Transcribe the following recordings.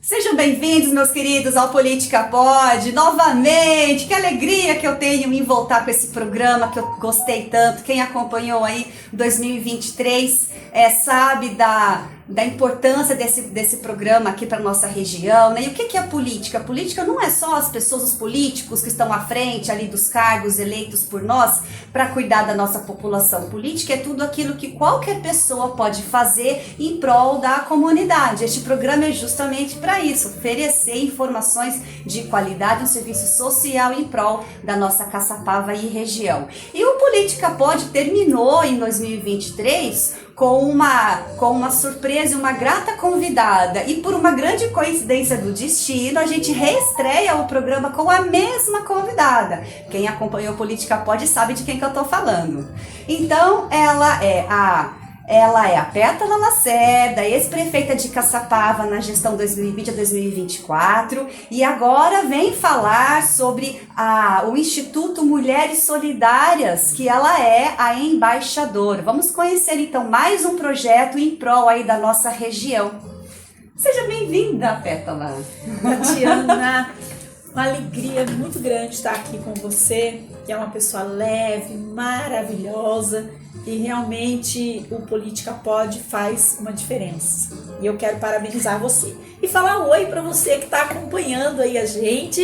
Sejam bem-vindos, meus queridos, ao Política Pode, novamente. Que alegria que eu tenho em voltar com esse programa que eu gostei tanto. Quem acompanhou aí 2023 sabe da importância desse programa aqui para nossa região, né? E o que é a política? A política não é só as pessoas, os políticos que estão à frente ali dos cargos eleitos por nós para cuidar da nossa população. Política é tudo aquilo que qualquer pessoa pode fazer em prol da comunidade. Este programa é justamente para isso, oferecer informações de qualidade, um serviço social em prol da nossa Caçapava e região. E o Política Pode terminou em 2023 com uma surpresa e uma grata convidada. E por uma grande coincidência do destino, a gente reestreia o programa com a mesma convidada. Quem acompanhou Política Pode sabe de quem que eu tô falando. Então, ela é a Pétala Lacerda, ex-prefeita de Caçapava na gestão 2020 a 2024, e agora vem falar sobre o Instituto Mulheres Solidárias, que ela é a embaixadora. Vamos conhecer então mais um projeto em prol aí da nossa região. Seja bem-vinda, Pétala. Tatiana, uma alegria muito grande estar aqui com você, que é uma pessoa leve, maravilhosa, e realmente o Política Pode faz uma diferença. E eu quero parabenizar você. E falar oi para você que está acompanhando aí a gente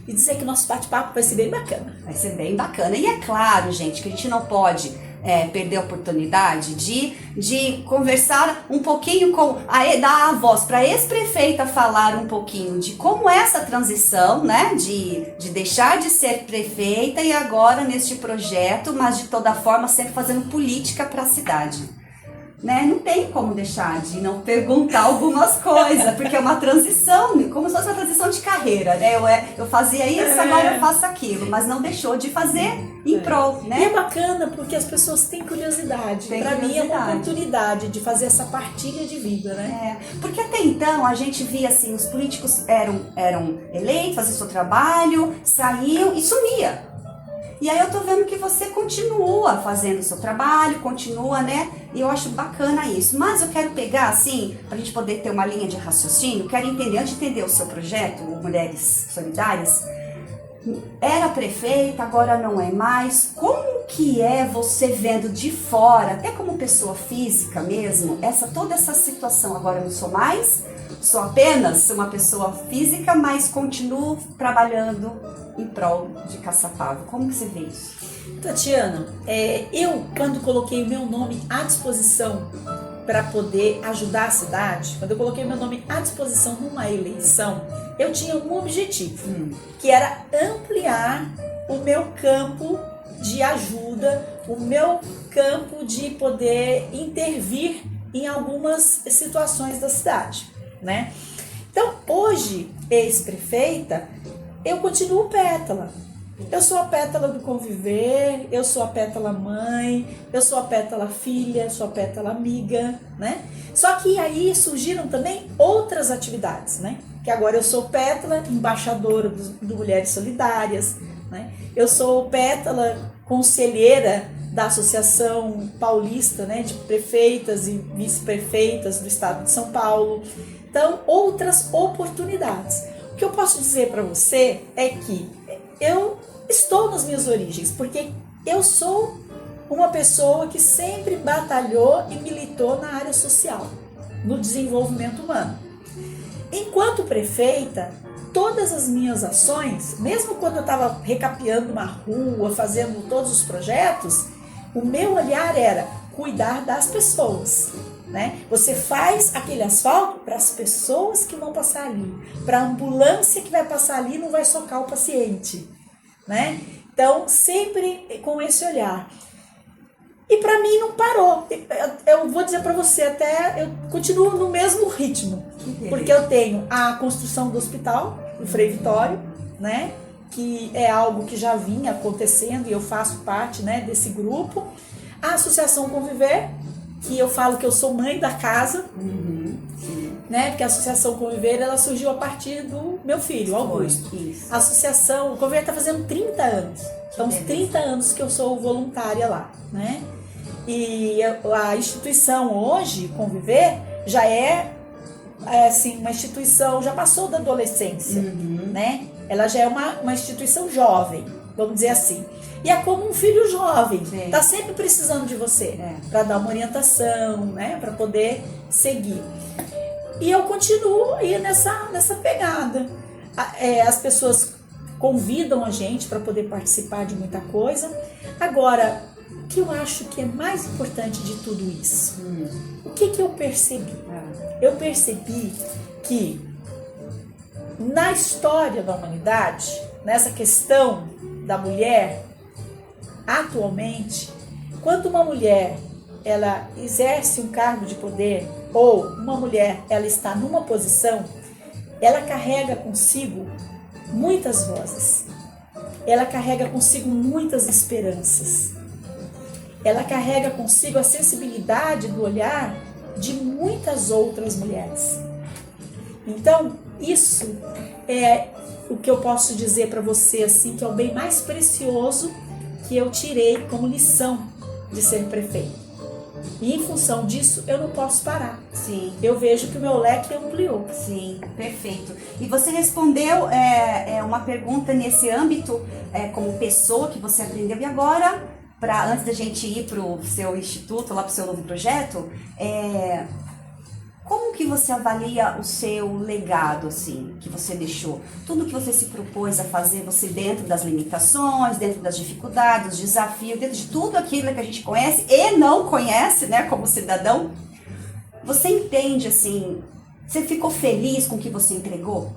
e dizer que o nosso bate-papo vai ser bem bacana. Vai ser bem bacana. E é claro, gente, que a gente não pode perder a oportunidade de conversar um pouquinho dar a voz para a ex-prefeita falar um pouquinho de como é essa transição, né, de deixar de ser prefeita e agora neste projeto, mas de toda forma sempre fazendo política para a cidade. Né? Não tem como deixar de não perguntar algumas coisas, porque é uma transição, como se fosse uma transição de carreira, né? Eu fazia isso, agora eu faço aquilo, mas não deixou de fazer em prol, né? E é bacana porque as pessoas têm curiosidade. Para mim é uma oportunidade de fazer essa partilha de vida, né? Porque até então a gente via assim, os políticos eram eleitos, faziam seu trabalho, saíam e sumia. E aí eu tô vendo que você continua fazendo o seu trabalho, continua, né? E eu acho bacana isso. Mas eu quero pegar, assim, pra gente poder ter uma linha de raciocínio, quero entender, antes de entender o seu projeto, o Mulheres Solidárias, era prefeita, agora não é mais. Como que é você vendo de fora, até como pessoa física mesmo, toda essa situação? Agora eu não sou mais, sou apenas uma pessoa física, mas continuo trabalhando em prol de Caçapava. Como que você vê isso? Tatiana, eu quando coloquei o meu nome à disposição para poder ajudar a cidade, quando eu coloquei meu nome à disposição numa eleição, eu tinha um objetivo, que era ampliar o meu campo de ajuda, o meu campo de poder intervir em algumas situações da cidade, né? Então, hoje, ex-prefeita, eu continuo Pétala. Eu sou a Pétala do conviver, eu sou a Pétala mãe, eu sou a Pétala filha, sou a Pétala amiga, né? Só que aí surgiram também outras atividades, né? Que agora eu sou Pétala, embaixadora do Mulheres Solidárias, né? Eu sou Pétala, conselheira da Associação Paulista, né? De prefeitas e vice-prefeitas do estado de São Paulo. Então, outras oportunidades. O que eu posso dizer para você é que eu estou nas minhas origens, porque eu sou uma pessoa que sempre batalhou e militou na área social, no desenvolvimento humano. Enquanto prefeita, todas as minhas ações, mesmo quando eu estava recapeando uma rua, fazendo todos os projetos, o meu olhar era cuidar das pessoas. Né? Você faz aquele asfalto para as pessoas que vão passar ali, para a ambulância que vai passar ali não vai socar o paciente, né? Então sempre com esse olhar. E para mim não parou. Eu vou dizer para você, até eu continuo no mesmo ritmo, porque eu tenho a construção do hospital, o Frei Vitório, né? Que é algo que já vinha acontecendo e eu faço parte, né, desse grupo. A Associação Conviver, que eu falo que eu sou mãe da casa, né? Porque a Associação Conviver, ela surgiu a partir do meu filho, Augusto. A Associação, o Conviver está fazendo 30 anos. Então, uns 30 anos que eu sou voluntária lá, né? E a instituição hoje, Conviver, já é assim, uma instituição, já passou da adolescência, né? Ela já é uma instituição jovem, vamos dizer assim. E é como um filho jovem, tá sempre precisando de você, para dar uma orientação, né? Para poder seguir. E eu continuo aí nessa pegada. As pessoas convidam a gente para poder participar de muita coisa. Agora, o que eu acho que é mais importante de tudo isso? O que eu percebi? Eu percebi que na história da humanidade, nessa questão da mulher, atualmente, quando uma mulher ela exerce um cargo de poder, ou uma mulher ela está numa posição, ela carrega consigo muitas vozes, ela carrega consigo muitas esperanças, ela carrega consigo a sensibilidade do olhar de muitas outras mulheres. Então, isso é o que eu posso dizer para você, assim, que é o bem mais precioso que eu tirei como lição de ser prefeito. E em função disso, eu não posso parar. Sim. Eu vejo que o meu leque ampliou. Sim, perfeito. E você respondeu uma pergunta nesse âmbito, como pessoa que você aprendeu. E agora, antes da gente ir para o seu instituto, lá para o seu novo projeto, como que você avalia o seu legado, assim, que você deixou? Tudo que você se propôs a fazer, você dentro das limitações, dentro das dificuldades, dos desafios, dentro de tudo aquilo que a gente conhece e não conhece, né, como cidadão, você entende, assim, você ficou feliz com o que você entregou?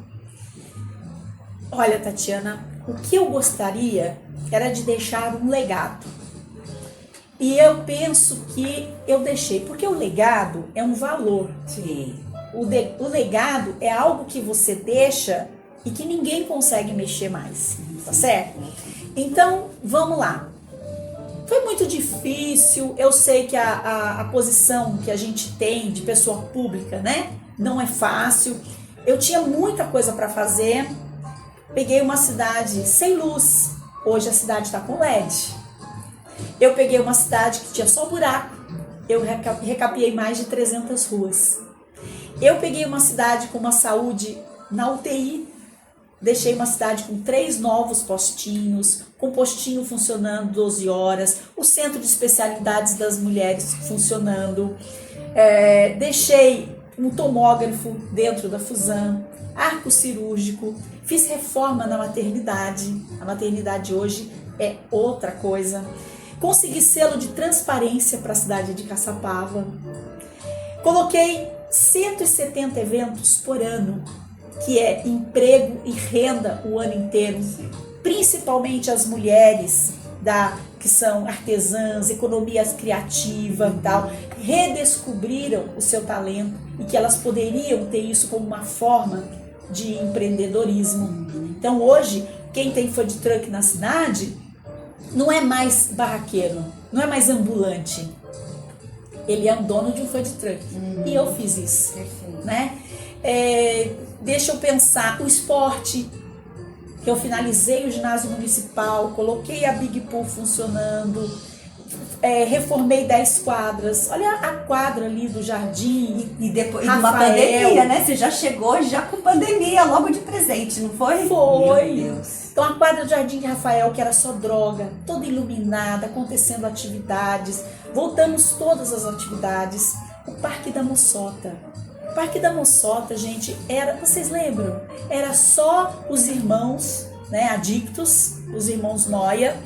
Olha, Tatiana, o que eu gostaria era de deixar um legado. E eu penso que eu deixei, porque o legado é um valor. Sim. O legado é algo que você deixa e que ninguém consegue mexer mais, tá certo? Então, vamos lá. Foi muito difícil, eu sei que a posição que a gente tem de pessoa pública, né, não é fácil. Eu tinha muita coisa para fazer, peguei uma cidade sem luz, hoje a cidade está com LED. Eu peguei uma cidade que tinha só buraco, eu recapeei mais de 300 ruas. Eu peguei uma cidade com uma saúde na UTI, deixei uma cidade com 3 novos postinhos, com postinho funcionando 12 horas, o centro de especialidades das mulheres funcionando, deixei um tomógrafo dentro da Fusan, arco cirúrgico, fiz reforma na maternidade, a maternidade hoje é outra coisa. Consegui selo de transparência para a cidade de Caçapava. Coloquei 170 eventos por ano, que é emprego e renda o ano inteiro, principalmente as mulheres que são artesãs, economia criativa e tal, redescobriram o seu talento e que elas poderiam ter isso como uma forma de empreendedorismo. Então hoje, quem tem food truck na cidade não é mais barraqueiro, não é mais ambulante. Ele é um dono de um food truck. E eu fiz isso. Perfeito. Né? Deixa eu pensar, o esporte, que eu finalizei o ginásio municipal, coloquei a Big Pool funcionando, reformei 10 quadras. Olha a quadra ali do jardim. E depois de uma pandemia, né? Você já chegou já com pandemia, logo de presente, não foi? Foi. Meu Deus. Então a quadra do Jardim de Rafael, que era só droga, toda iluminada, acontecendo atividades. Voltamos todas as atividades. O Parque da Moçota. O Parque da Moçota, gente, vocês lembram? Era só os irmãos, né, adictos, os irmãos Noia,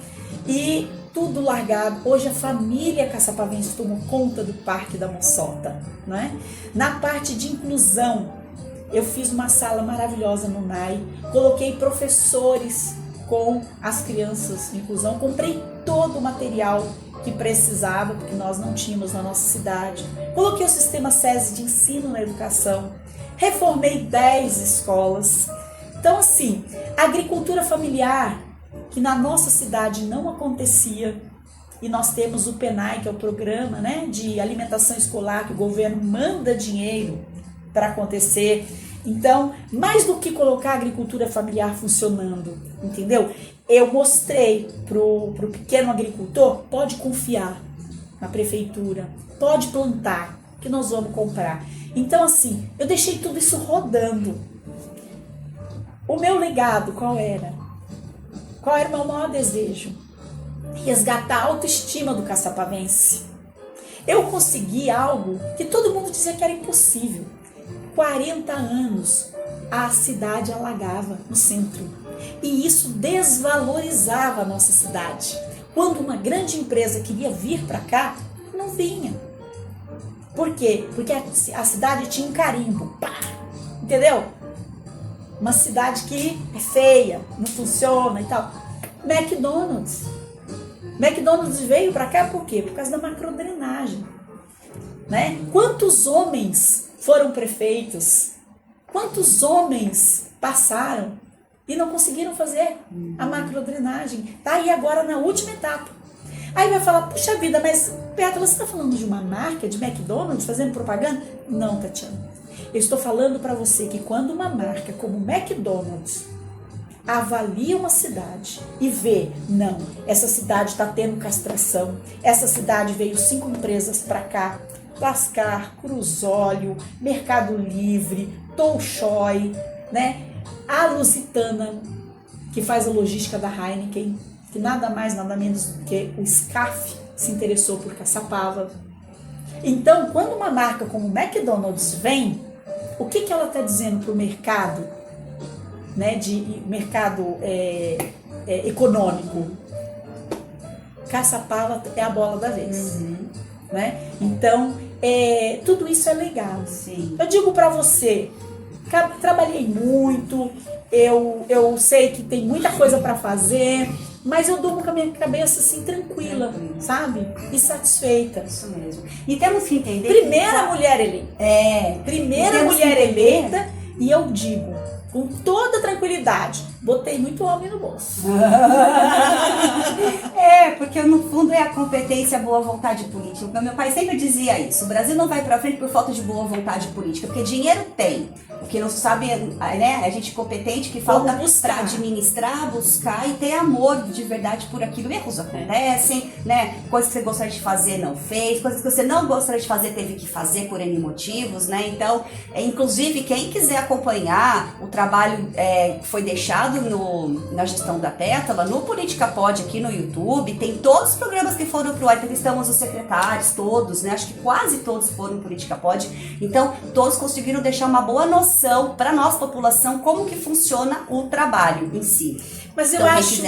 e tudo largado. Hoje a família caçapavense tomou conta do Parque da Moçota, né? Na parte de inclusão, eu fiz uma sala maravilhosa no NAI, coloquei professores com as crianças de inclusão, comprei todo o material que precisava, porque nós não tínhamos na nossa cidade. Coloquei o sistema SESI de ensino na educação, reformei 10 escolas. Então, assim, a agricultura familiar, que na nossa cidade não acontecia, e nós temos o PENAI, que é o programa, né, de alimentação escolar, que o governo manda dinheiro para acontecer. Então, mais do que colocar a agricultura familiar funcionando, entendeu? Eu mostrei pro pequeno agricultor, pode confiar na prefeitura, pode plantar, que nós vamos comprar. Então, assim, eu deixei tudo isso rodando. O meu legado, qual era? Qual era o meu maior desejo? Resgatar a autoestima do caçapavense. Eu consegui algo que todo mundo dizia que era impossível. 40 anos, a cidade alagava no centro. E isso desvalorizava a nossa cidade. Quando uma grande empresa queria vir para cá, não vinha. Por quê? Porque a cidade tinha um carimbo. Pá! Entendeu? Uma cidade que é feia, não funciona e tal. McDonald's veio para cá por quê? Por causa da macrodrenagem. Né? Quantos homens foram prefeitos? Quantos homens passaram e não conseguiram fazer a macrodrenagem? Tá aí agora na última etapa. Aí vai falar, puxa vida, mas Pétala, você está falando de uma marca, de McDonald's, fazendo propaganda? Não, Tatiana. Eu estou falando para você que quando uma marca como McDonald's avalia uma cidade e vê, não, essa cidade está tendo castração, essa cidade veio 5 empresas para cá, Lascar, Cruzóleo, Mercado Livre, Tolstói, né? A Lusitana, que faz a logística da Heineken, que nada mais, nada menos do que o SCAF se interessou por Caçapava. Então, quando uma marca como o McDonald's vem, o que ela está dizendo para o mercado, né, de mercado econômico? Caçapava é a bola da vez. Né? Então, tudo isso é legal. Sim. Eu digo para você, trabalhei muito, eu sei que tem muita coisa para fazer, mas eu durmo com a minha cabeça assim tranquila, sabe? E satisfeita. Isso mesmo. E temos que entender Primeira mulher eleita. Primeira mulher eleita, e eu digo com toda tranquilidade, botei muito homem no bolso. Porque no fundo é a competência, a boa vontade política. Meu pai sempre dizia isso, o Brasil não vai pra frente por falta de boa vontade política, porque dinheiro tem. O que não sabe, né, a gente competente que falta para administrar, buscar e ter amor de verdade por aquilo. Erros acontecem, né? Coisas que você gostaria de fazer não fez, coisas que você não gostaria de fazer teve que fazer por N motivos, né? Então, inclusive, quem quiser acompanhar o trabalho que foi deixado na gestão da Pétala, no Política Pod aqui no YouTube, tem todos os programas que foram pro ar, entrevistamos os secretários, todos, né? Acho que quase todos foram no Política Pod. Então, todos conseguiram deixar uma boa noção para nossa população como que funciona o trabalho em si. Mas eu acho,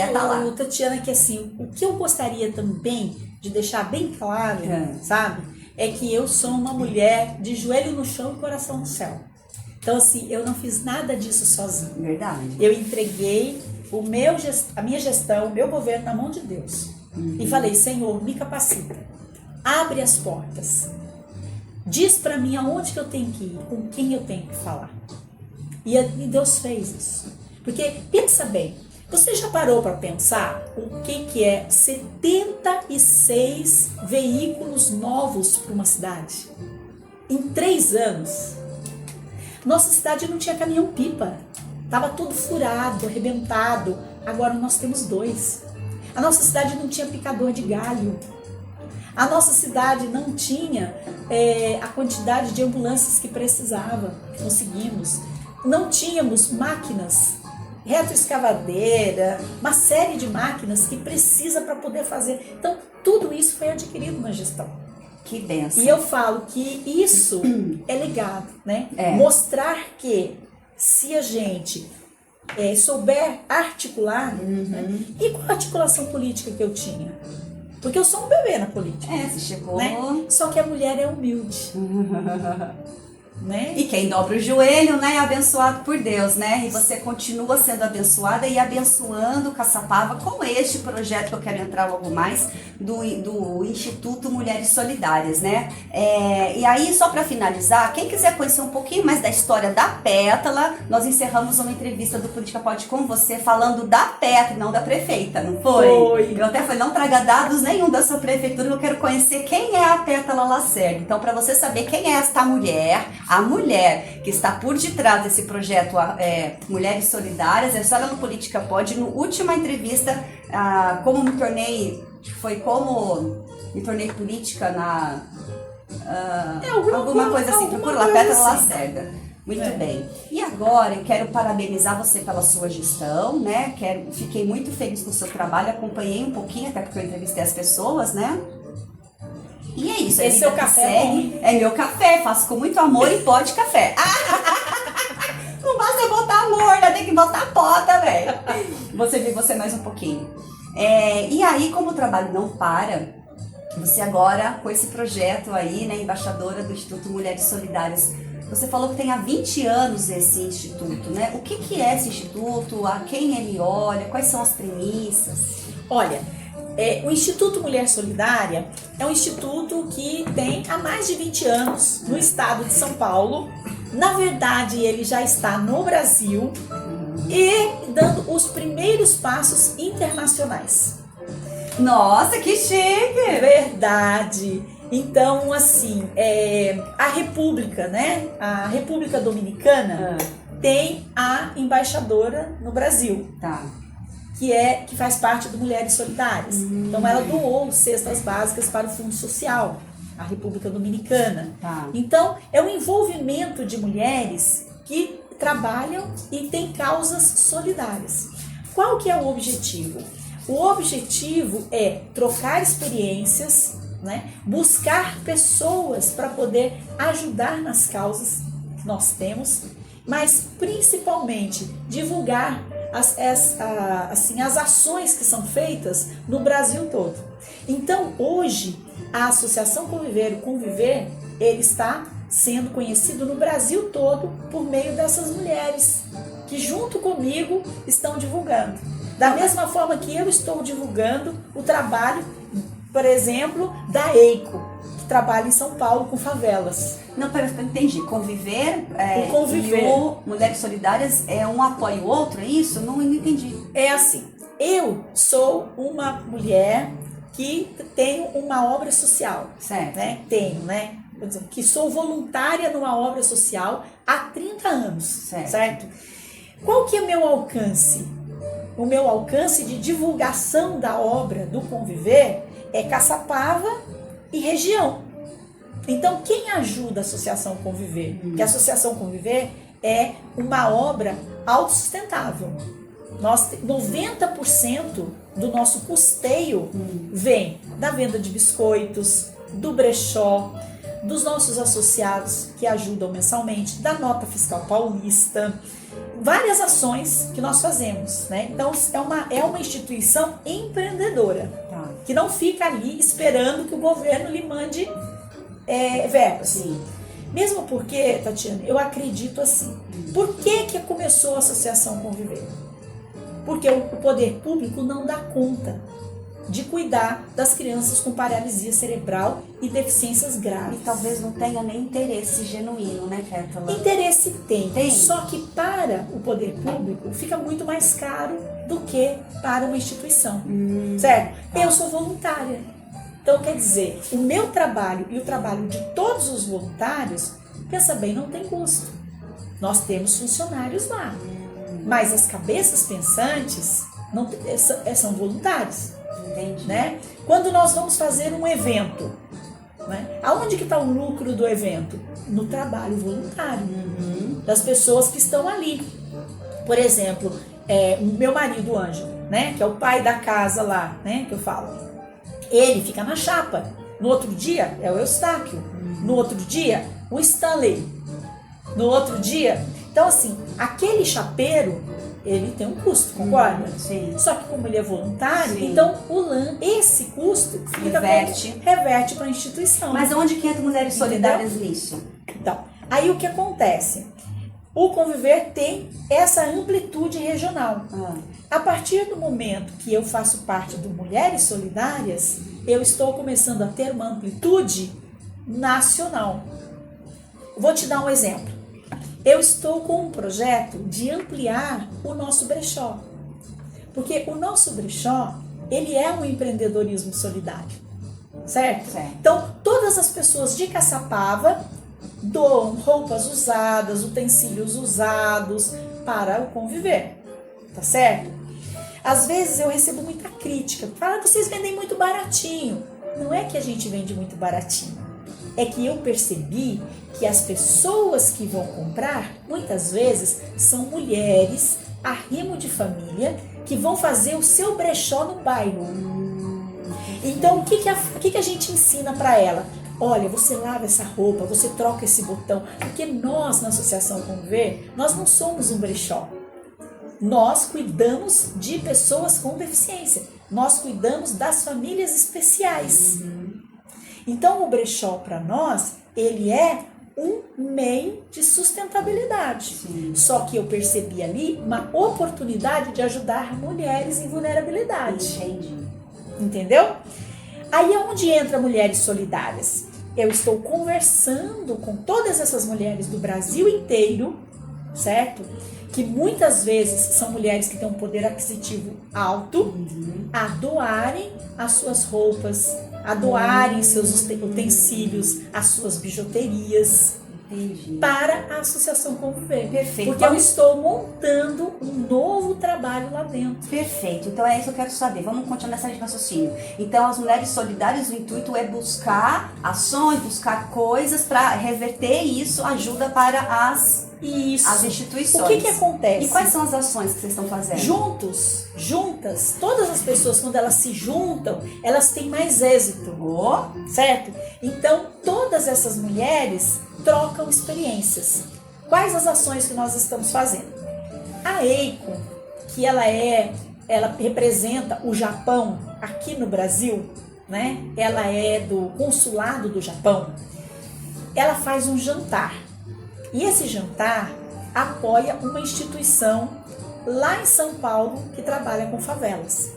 Tatiana, que assim, o que eu gostaria também de deixar bem claro, sabe, é que eu sou uma mulher de joelho no chão e coração no céu. Então, assim, eu não fiz nada disso sozinha. Verdade. Eu entreguei a minha gestão, o meu governo na mão de Deus. E falei, Senhor, me capacita, abre as portas. Diz pra mim aonde que eu tenho que ir, com quem eu tenho que falar. E Deus fez isso. Porque, pensa bem, você já parou para pensar o que é 76 veículos novos para uma cidade? Em 3 anos. Nossa cidade não tinha caminhão-pipa. Estava tudo furado, arrebentado. Agora nós temos 2. A nossa cidade não tinha picador de galho. A nossa cidade não tinha a quantidade de ambulâncias que precisava. Conseguimos. Não tínhamos máquinas, retroescavadeira, uma série de máquinas que precisa para poder fazer. Então, tudo isso foi adquirido na gestão. Que benção. E eu falo que isso é legado, né? Mostrar que se a gente souber articular, né? E qual a articulação política que eu tinha? Porque eu sou um bebê na política. Você chegou. Né? Só que a mulher é humilde. Né? E quem dobra o joelho, né, é abençoado por Deus, né? E você continua sendo abençoada e abençoando Caçapava com este projeto que eu quero entrar logo mais, do Instituto Mulheres Solidárias, né? E aí, só para finalizar, quem quiser conhecer um pouquinho mais da história da Pétala, nós encerramos uma entrevista do Política Pod com você, falando da Pétala, não da prefeita, não foi? Foi. Eu até falei, não traga dados nenhum da sua prefeitura, eu quero conhecer quem é a Pétala Lacerda. Então, para você saber quem é esta mulher, a mulher que está por detrás desse projeto Mulheres Solidárias, é só lá no Política Pod. No última entrevista, como me tornei política alguma coisa assim, procura lá, Pétala Lacerda. Muito bem. E agora eu quero parabenizar você pela sua gestão, né? Fiquei muito feliz com o seu trabalho, acompanhei um pouquinho, até porque eu entrevistei as pessoas, né? E é isso. Esse seu café segue. É meu café, faço com muito amor e pó de café. Não basta botar amor, né? Tem que botar pó também. Você vê você mais um pouquinho. E aí, como o trabalho não para, você agora, com esse projeto aí, né, embaixadora do Instituto Mulheres Solidárias, você falou que tem há 20 anos esse instituto, né? O que é esse instituto? A quem ele olha? Quais são as premissas? Olha, o Instituto Mulher Solidária é um instituto que tem há mais de 20 anos no estado de São Paulo. Na verdade, ele já está no Brasil e dando os primeiros passos internacionais. Nossa, que chique! Verdade! Então, assim, a República, né? A República Dominicana tem a embaixadora no Brasil. Tá. Que faz parte do Mulheres Solidárias. Então, ela doou cestas básicas para o Fundo Social, a República Dominicana. Tá. Então, é um envolvimento de mulheres que trabalham e têm causas solidárias. Qual que é o objetivo? O objetivo é trocar experiências, né? Buscar pessoas para poder ajudar nas causas que nós temos, mas principalmente divulgar as ações que são feitas no Brasil todo. Então, hoje, a Associação Conviver, o Conviver, ele está sendo conhecido no Brasil todo por meio dessas mulheres que junto comigo estão divulgando. Da mesma forma que eu estou divulgando o trabalho, por exemplo, da EICO, que trabalha em São Paulo com favelas. Não, pera, eu entendi. Conviver, o Conviver. E o Mulheres Solidárias um apoia o outro, é isso? Não entendi. É assim, eu sou uma mulher que tenho uma obra social. Certo. Né? Tenho, né? Por exemplo, que sou voluntária numa obra social há 30 anos. Certo? Qual que é o meu alcance? O meu alcance de divulgação da obra do Conviver é Caçapava e região. Então, quem ajuda a Associação Conviver? Porque a Associação Conviver é uma obra autossustentável. 90% do nosso custeio vem da venda de biscoitos, do brechó, dos nossos associados que ajudam mensalmente, da nota fiscal paulista, várias ações que nós fazemos, né? Então é uma instituição empreendedora, que não fica ali esperando que o governo lhe mande verbas. Sim. Mesmo porque, Tatiana, eu acredito assim. Por que começou a Associação Conviver? Porque o poder público não dá conta de cuidar das crianças com paralisia cerebral e deficiências graves. E talvez não tenha nem interesse genuíno, né, Pétala? Interesse tem. Só que para o poder público fica muito mais caro do que para uma instituição, certo? Eu sou voluntária. Então, quer dizer, o meu trabalho e o trabalho de todos os voluntários, pensa bem, não tem custo. Nós temos funcionários lá, mas as cabeças pensantes são voluntários. Entendi. Né? Quando nós vamos fazer um evento, né? Aonde que está o lucro do evento? No trabalho voluntário das pessoas que estão ali. Por exemplo, o meu marido, Ângelo, né? Que é o pai da casa lá, né? Que eu falo. Ele fica na chapa. No outro dia é o Eustáquio. No outro dia, o Stanley. No outro dia... Então, assim, aquele chapeiro, ele tem um custo, concorda? Sim. Só que como ele é voluntário, Sim. então esse custo reverte para a instituição. Mas onde que entra Mulheres Solidárias nisso? Então, aí o que acontece? O Conviver tem essa amplitude regional. A partir do momento que eu faço parte do Mulheres Solidárias, eu estou começando a ter uma amplitude nacional. Vou te dar um exemplo. Eu estou com um projeto de ampliar o nosso brechó. Porque o nosso brechó, ele é um empreendedorismo solidário. Certo? Então, todas as pessoas de Caçapava doam roupas usadas, utensílios usados para o Conviver. Tá certo? Às vezes eu recebo muita crítica. Fala, vocês vendem muito baratinho. Não é que a gente vende muito baratinho. é que eu percebi que as pessoas que vão comprar, muitas vezes, são mulheres, arrimo de família, que vão fazer o seu brechó no bairro. Então, o que a gente ensina para ela? Olha, você lava essa roupa, você troca esse botão, porque nós, na Associação Conviver, nós não somos um brechó. Nós cuidamos de pessoas com deficiência. Nós cuidamos das famílias especiais. Então, o brechó, para nós, ele é um meio de sustentabilidade. Sim. Só que eu percebi ali uma oportunidade de ajudar mulheres em vulnerabilidade. Entendi. Entendeu? Aí é onde entra Mulheres Solidárias. Eu estou conversando com todas essas mulheres do Brasil inteiro, certo? Que muitas vezes são mulheres que têm um poder aquisitivo alto, a doarem as suas roupas, a doarem seus utensílios, as suas bijuterias. Entendi. Para a Associação Conviver. Perfeito. Porque eu estou montando um novo trabalho lá dentro. Perfeito, então é isso que eu quero saber. Vamos continuar nessa linha de raciocínio. Então, as mulheres solidárias, o intuito é buscar ações, buscar coisas para reverter isso, ajuda para as instituições. O que acontece? E quais são as ações que vocês estão fazendo? Juntas, todas as pessoas, quando elas se juntam, elas têm mais êxito, certo? Então, todas essas mulheres trocam experiências. Quais as ações que nós estamos fazendo? A Eiko, que ela representa o Japão aqui no Brasil, né? Ela é do consulado do Japão. Ela faz um jantar. E esse jantar apoia uma instituição lá em São Paulo que trabalha com favelas.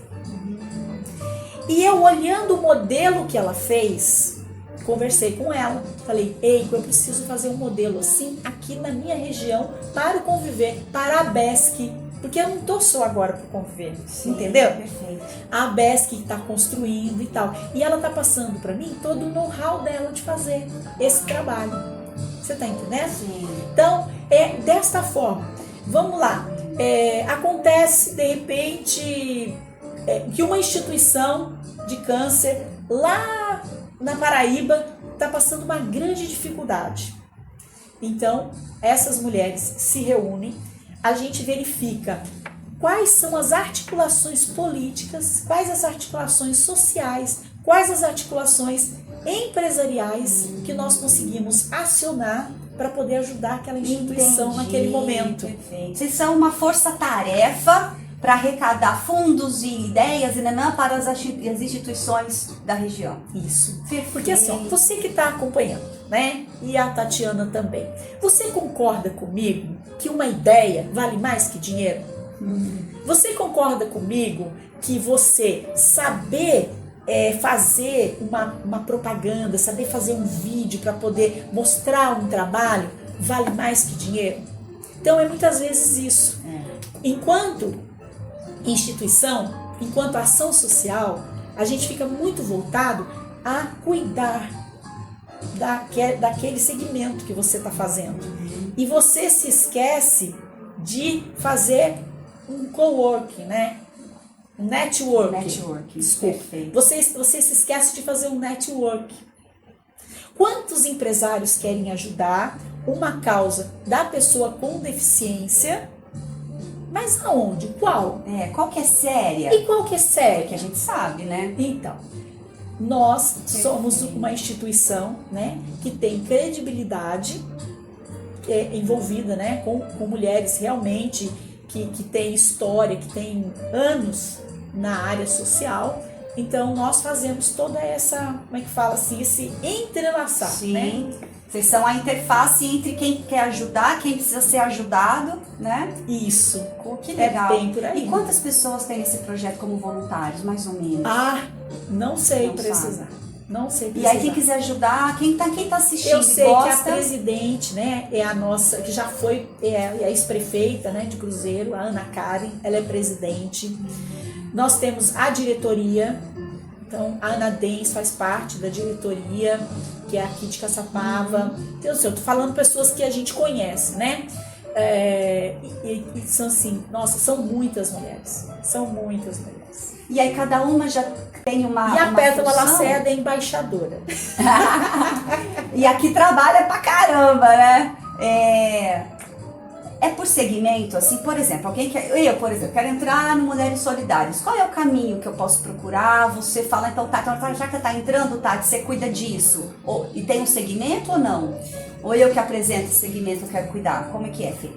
E eu, olhando o modelo que ela fez, conversei com ela, falei, Eiko, eu preciso fazer um modelo assim aqui na minha região para o Conviver, para a BESC, porque eu não estou só agora para o Conviver, entendeu? Perfeito. A BESC está construindo e tal, e ela está passando para mim todo o know-how dela de fazer esse trabalho. Você está entendendo? Sim. Então, é desta forma. Vamos lá. Acontece, de repente, que uma instituição de câncer lá na Paraíba está passando uma grande dificuldade. Então, essas mulheres se reúnem, a gente verifica quais são as articulações políticas, quais as articulações sociais, quais as articulações empresariais que nós conseguimos acionar para poder ajudar aquela instituição naquele momento. Perfeito. Vocês são uma força-tarefa para arrecadar fundos e ideias e para as instituições da região. Isso. Porque assim, ó, você que está acompanhando, né? E a Tatiana também. Você concorda comigo que uma ideia vale mais que dinheiro? Você concorda comigo que você saber fazer uma propaganda, saber fazer um vídeo para poder mostrar um trabalho vale mais que dinheiro? Então é muitas vezes isso. Enquanto instituição, enquanto ação social, a gente fica muito voltado a cuidar daquele segmento que você está fazendo. E você se esquece de fazer um coworking, né? Network. Desculpa. Perfeito. Você se esquece de fazer um network. Quantos empresários querem ajudar uma causa da pessoa com deficiência? Mas aonde? Qual? Qual que é séria? E qual que é séria? Que a gente sabe, né? Então, nós somos uma instituição, né, que tem credibilidade, que é envolvida, né, com mulheres realmente que tem história, que tem anos na área social. Então, nós fazemos toda essa, como é que fala assim, esse entrelaçar, Sim. né? Vocês são a interface entre quem quer ajudar, quem precisa ser ajudado, né? Isso. Que legal. É bem por aí. E quantas pessoas tem nesse projeto como voluntários, mais ou menos? Não sei Não precisar. sabe. Não sei E precisar. aí quem quiser ajudar, quem tá assistindo Eu sei e gosta... que a presidente, né, é a nossa, que já foi a ex-prefeita, né, de Cruzeiro, a Ana Karen, ela é presidente. Nós temos a diretoria, então a Ana Dens faz parte da diretoria, que é aqui de Caçapava. Então, eu tô falando pessoas que a gente conhece, né? E são assim, nossa, são muitas mulheres. São muitas mulheres. E aí cada uma já tem uma. E a Pétala função? Lacerda é embaixadora. E aqui trabalha pra caramba, né? É por segmento, assim, por exemplo, alguém quer, eu, por exemplo, quero entrar no Mulheres Solidárias. Qual é o caminho que eu posso procurar? Você fala, então, tá, já que tá entrando, Tati, você cuida disso. E tem um segmento ou não? Ou eu que apresento esse segmento, eu quero cuidar? Como é que é, Fê?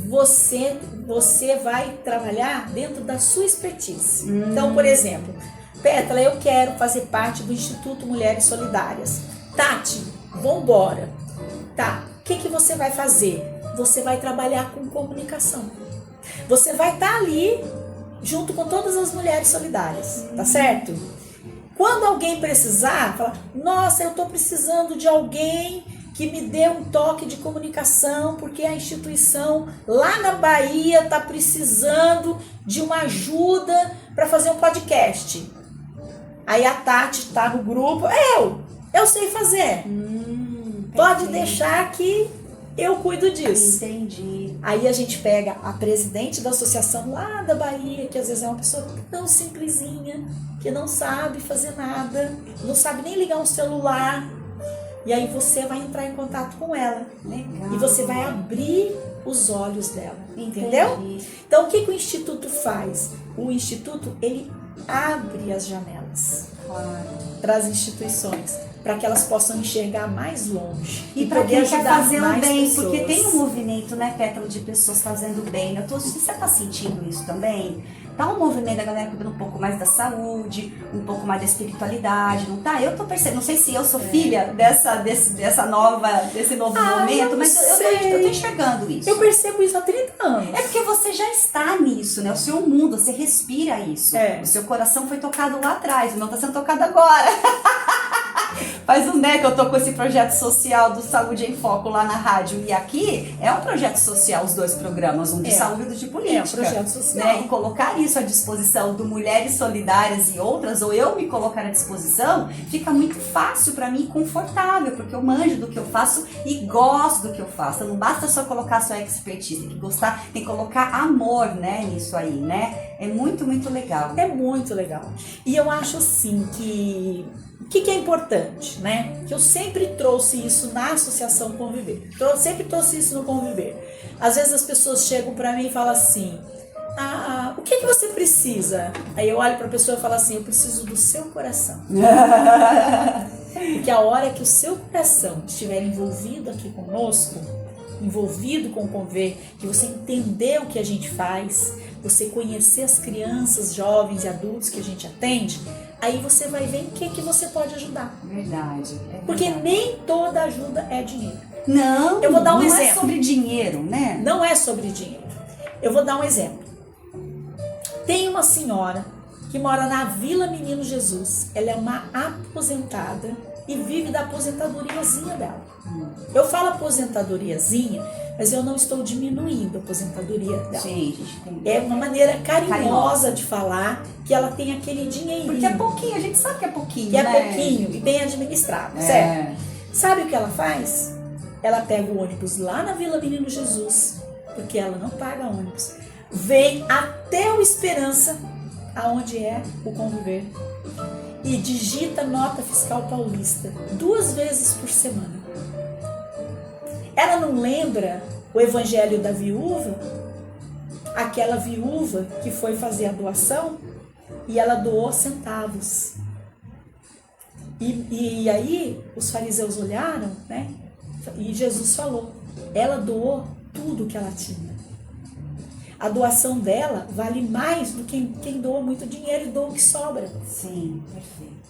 Você vai trabalhar dentro da sua expertise. Então, por exemplo, Pétala, eu quero fazer parte do Instituto Mulheres Solidárias. Tati, vambora. Tá, o que você vai fazer? Você vai trabalhar com comunicação. Você vai estar ali junto com todas as mulheres solidárias, tá certo? Quando alguém precisar, fala, nossa, eu estou precisando de alguém que me dê um toque de comunicação, porque a instituição lá na Bahia está precisando de uma ajuda para fazer um podcast. Aí a Tati está no grupo, eu sei fazer. Pode deixar que eu cuido disso. Entendi. Aí a gente pega a presidente da associação lá da Bahia, que às vezes é uma pessoa tão simplesinha, que não sabe fazer nada, não sabe nem ligar um celular. E aí você vai entrar em contato com ela. Legal. E você vai abrir os olhos dela. Entendi. Entendeu? Então o que o Instituto faz? O Instituto, ele abre as janelas para as instituições, para que elas possam enxergar mais longe e para quem quer fazer o bem, pessoas. porque tem um movimento, né, Pétala, de pessoas fazendo bem. Você tá sentindo isso também? Tá um movimento da galera cuidando um pouco mais da saúde, um pouco mais da espiritualidade, não tá? Eu tô percebendo, não sei se eu sou filha desse novo momento, mas eu tô enxergando isso. Eu percebo isso há 30 anos. É porque você já está nisso, né? O seu mundo, você respira isso. O seu coração foi tocado lá atrás, não tá sendo tocado agora. Faz que eu tô com esse projeto social do Saúde em Foco lá na rádio. E aqui é um projeto social, os dois programas, um de saúde e outro de política. É um projeto social. Né? E colocar isso à disposição do Mulheres Solidárias e outras, ou eu me colocar à disposição, fica muito fácil pra mim, confortável, porque eu manjo do que eu faço e gosto do que eu faço. Não basta só colocar a sua expertise, tem que gostar, tem que colocar amor, né, nisso aí, né? É muito, muito legal. É muito legal. E eu acho assim que... O que é importante, né? Que eu sempre trouxe isso na Associação Conviver. Sempre trouxe isso no Conviver. Às vezes as pessoas chegam para mim e falam assim, o que você precisa? Aí eu olho para a pessoa e falo assim, eu preciso do seu coração. Porque a hora que o seu coração estiver envolvido aqui conosco, envolvido com o Conviver, que você entender o que a gente faz, você conhecer as crianças, jovens e adultos que a gente atende, aí você vai ver em que você pode ajudar. Verdade. Porque nem toda ajuda é dinheiro. Não, eu vou dar um exemplo. Não é sobre dinheiro, né? Não é sobre dinheiro. Eu vou dar um exemplo. Tem uma senhora que mora na Vila Menino Jesus. Ela é uma aposentada e vive da aposentadoriazinha dela. Eu falo aposentadoriazinha, mas eu não estou diminuindo a aposentadoria dela. Sim, é uma maneira carinhosa de falar que ela tem aquele dinheirinho. Porque é pouquinho, a gente sabe que é pouquinho, que né? É pouquinho e bem administrado, certo? Sabe o que ela faz? Ela pega o ônibus lá na Vila Menino Jesus, porque ela não paga ônibus. Vem até o Esperança, aonde é o Conviver, e digita nota fiscal paulista 2 vezes por semana. Ela não lembra o evangelho da viúva? Aquela viúva que foi fazer a doação e ela doou centavos. E aí os fariseus olharam, né? E Jesus falou, ela doou tudo que ela tinha. A doação dela vale mais do que quem doa muito dinheiro e doa o que sobra. Sim, perfeito.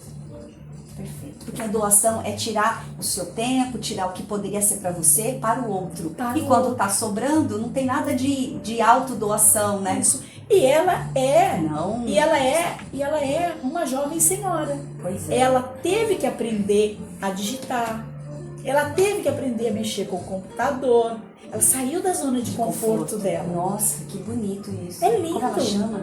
Perfeito. Porque a doação é tirar o seu tempo, tirar o que poderia ser para você para o outro. Quando tá sobrando, não tem nada de autodoação, né? Isso. E ela é. Não. E ela é uma jovem senhora. Pois é. Ela teve que aprender a digitar. Ela teve que aprender a mexer com o computador. Ela saiu da zona de conforto dela. Nossa, que bonito isso. É lindo. Como ela chama?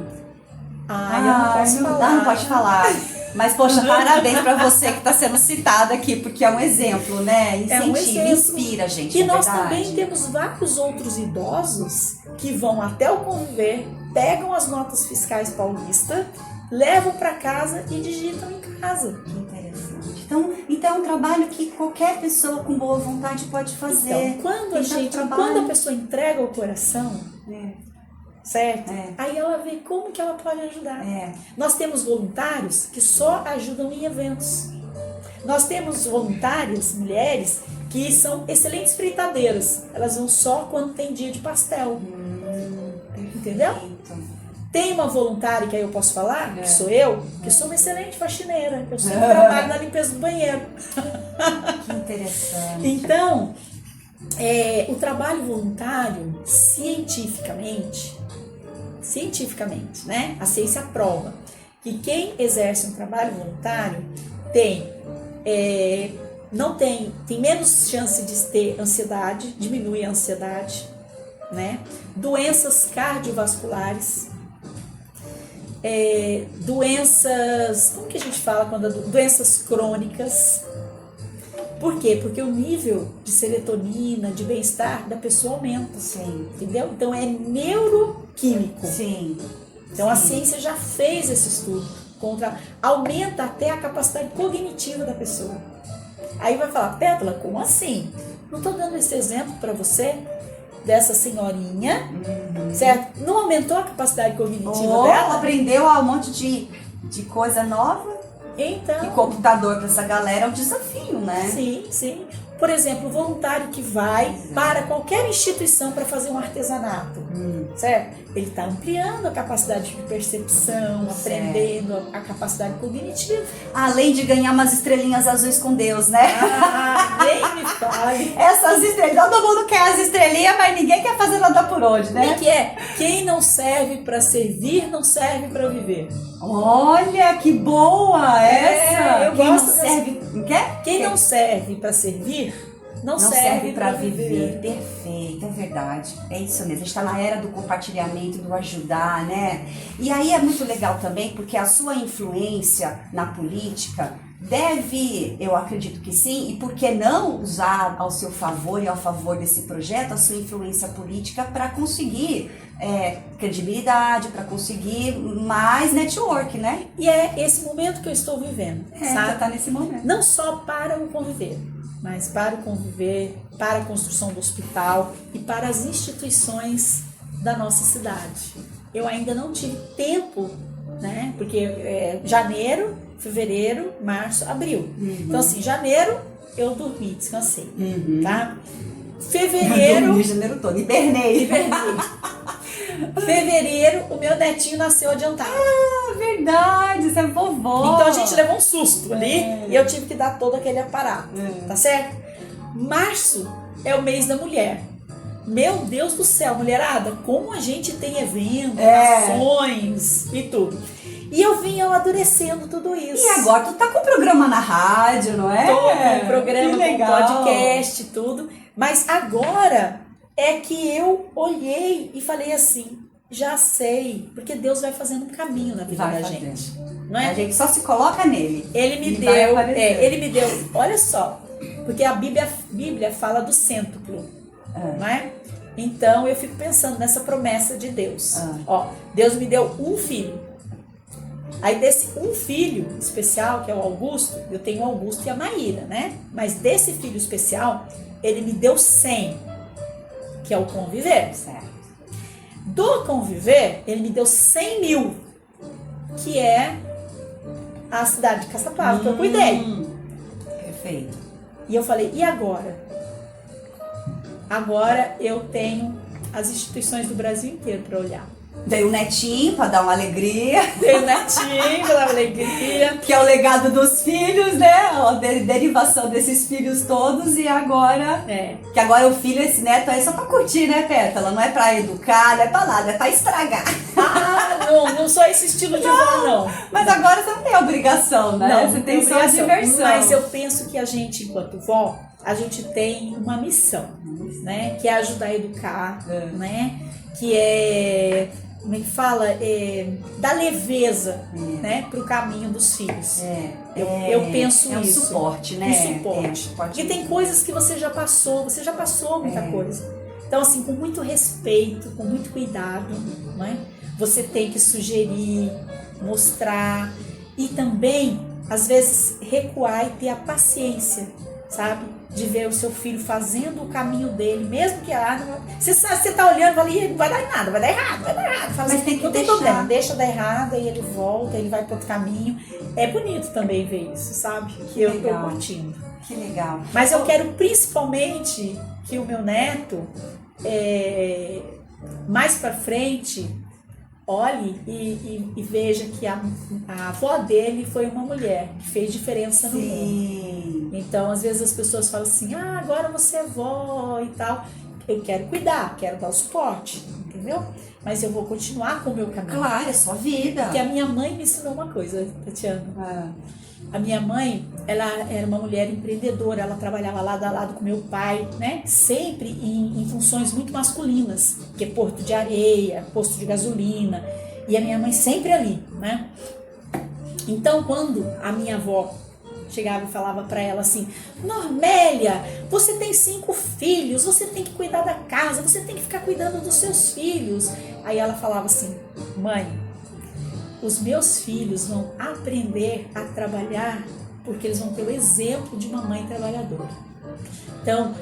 Eu não posso falar. Não pode falar. Mas, poxa, parabéns para você que está sendo citada aqui, porque é um exemplo, né? Incentiva, inspira a gente. E nós também temos vários outros idosos que vão até o Conviver, pegam as notas fiscais paulistas, levam para casa e digitam em casa. Que interessante. Então é um trabalho que qualquer pessoa com boa vontade pode fazer. Então, quando a pessoa entrega o coração, certo? Aí ela vê como que ela pode ajudar. Nós temos voluntários que só ajudam em eventos. Nós temos voluntárias, mulheres, que são excelentes fritadeiras. Elas vão só quando tem dia de pastel. Entendeu? Tem uma voluntária que aí eu posso falar, que sou eu, que sou uma excelente faxineira. Eu sempre trabalho na limpeza do banheiro. Que interessante. Então, o trabalho voluntário, cientificamente, né? A ciência prova que quem exerce um trabalho voluntário tem menos chance de ter ansiedade, diminui a ansiedade, né? Doenças cardiovasculares, doenças, como que a gente fala quando doenças crônicas. Por quê? Porque o nível de serotonina, de bem-estar da pessoa aumenta. Sim. Entendeu? Então é neuroquímico. Sim. Então a ciência já fez esse estudo. Aumenta até a capacidade cognitiva da pessoa. Aí vai falar, Pétala, como assim? Não estou dando esse exemplo para você dessa senhorinha, certo? Não aumentou a capacidade cognitiva dela? Aprendeu um monte de coisa nova. Então, e computador para essa galera é um desafio, né? Sim, sim. Por exemplo, o voluntário que vai para qualquer instituição para fazer um artesanato, certo? Ele está ampliando a capacidade de percepção, aprendendo a capacidade cognitiva. Além de ganhar umas estrelinhas azuis com Deus, né? Nem me fale. Essas estrelinhas, todo mundo quer as estrelinhas, mas ninguém quer fazer nada por onde, né? Que é, quem não serve para servir, não serve para viver. Olha, que boa essa! Eu quem gosto não serve... Quem não serve para servir, não serve para viver. Perfeito, é verdade. É isso mesmo. A gente está na era do compartilhamento, do ajudar, né? E aí é muito legal também, porque a sua influência na política deve, eu acredito que sim, e por que não usar ao seu favor e ao favor desse projeto a sua influência política para conseguir credibilidade, para conseguir mais network, né? E é esse momento que eu estou vivendo, sabe? Você tá nesse momento. Não só para o Conviver, mas para o Conviver, para a construção do hospital e para as instituições da nossa cidade. Eu ainda não tive tempo, né? Porque janeiro, fevereiro, março, abril. Então assim, janeiro eu dormi, descansei, tá? Fevereiro... Dormi janeiro todo, hibernei. Fevereiro, o meu netinho nasceu adiantado. Verdade, você é vovó. Então a gente levou um susto ali e eu tive que dar todo aquele aparato, tá certo? Março é o mês da mulher. Meu Deus do céu, mulherada, como a gente tem eventos, ações e tudo. E eu vim amadurecendo tudo isso. E agora tu tá com programa na rádio, não é? Tô com programa, com podcast e tudo. Mas agora é que eu olhei e falei assim, já sei, porque Deus vai fazendo um caminho na vida da gente. Não é? A gente só se coloca nele. Ele me deu, olha só, porque a Bíblia fala do cêntuplo, não é? Então eu fico pensando nessa promessa de Deus. Ó, Deus me deu um filho. Aí desse um filho especial, que é o Augusto, eu tenho o Augusto e a Maíra, né? Mas desse filho especial, ele me deu 100, que é o Conviver. Certo. Do Conviver, ele me deu 100 mil, que é a cidade de Caçapava, que eu cuidei. Perfeito. E eu falei, e agora? Agora eu tenho as instituições do Brasil inteiro para olhar. Dei um netinho para dar uma alegria. Dei um netinho para dar uma alegria. Que é o legado dos filhos, né? A derivação desses filhos todos. E agora... Que agora o filho, esse neto aí, só pra curtir, né, Pétala? Não é pra educar, não é pra nada, é pra estragar. Não sou esse estilo de avó, não. Mas agora você não tem obrigação, né? Não, você tem só a diversão. Mas eu penso que a gente, enquanto vó, a gente tem uma missão, né? Que é ajudar a educar, né? Que é como é que fala? Da leveza, né, para o caminho dos filhos. Eu penso um isso. Suporte, né? Um suporte. Porque tem coisas que você já passou muita coisa. Então, assim, com muito respeito, com muito cuidado, né, você tem que sugerir, mostrar e também, às vezes, recuar e ter a paciência, sabe? De ver o seu filho fazendo o caminho dele, mesmo que você tá olhando e fala, não vai dar nada, vai dar errado. Fala, mas tem que não tem problema, deixa dar errado, aí ele volta, ele vai para outro caminho. É bonito também ver isso, sabe? Que eu tô curtindo. Que legal. Mas eu quero principalmente que o meu neto, mais para frente, olhe e veja que a avó dele foi uma mulher que fez diferença no mundo. Então, às vezes as pessoas falam assim, agora você é vó e tal. Eu quero cuidar, quero dar o suporte, entendeu? Mas eu vou continuar com o meu caminho. Claro, é sua vida. Porque a minha mãe me ensinou uma coisa, Tatiana. A minha mãe, ela era uma mulher empreendedora, ela trabalhava lado a lado com meu pai, né? Sempre em funções muito masculinas, que é porto de areia, posto de gasolina, e a minha mãe sempre ali, né? Então, quando a minha avó chegava e falava para ela assim, Normélia, você tem 5 filhos, você tem que cuidar da casa, você tem que ficar cuidando dos seus filhos. Aí ela falava assim, mãe, os meus filhos vão aprender a trabalhar porque eles vão ter o exemplo de uma mãe trabalhadora. Então,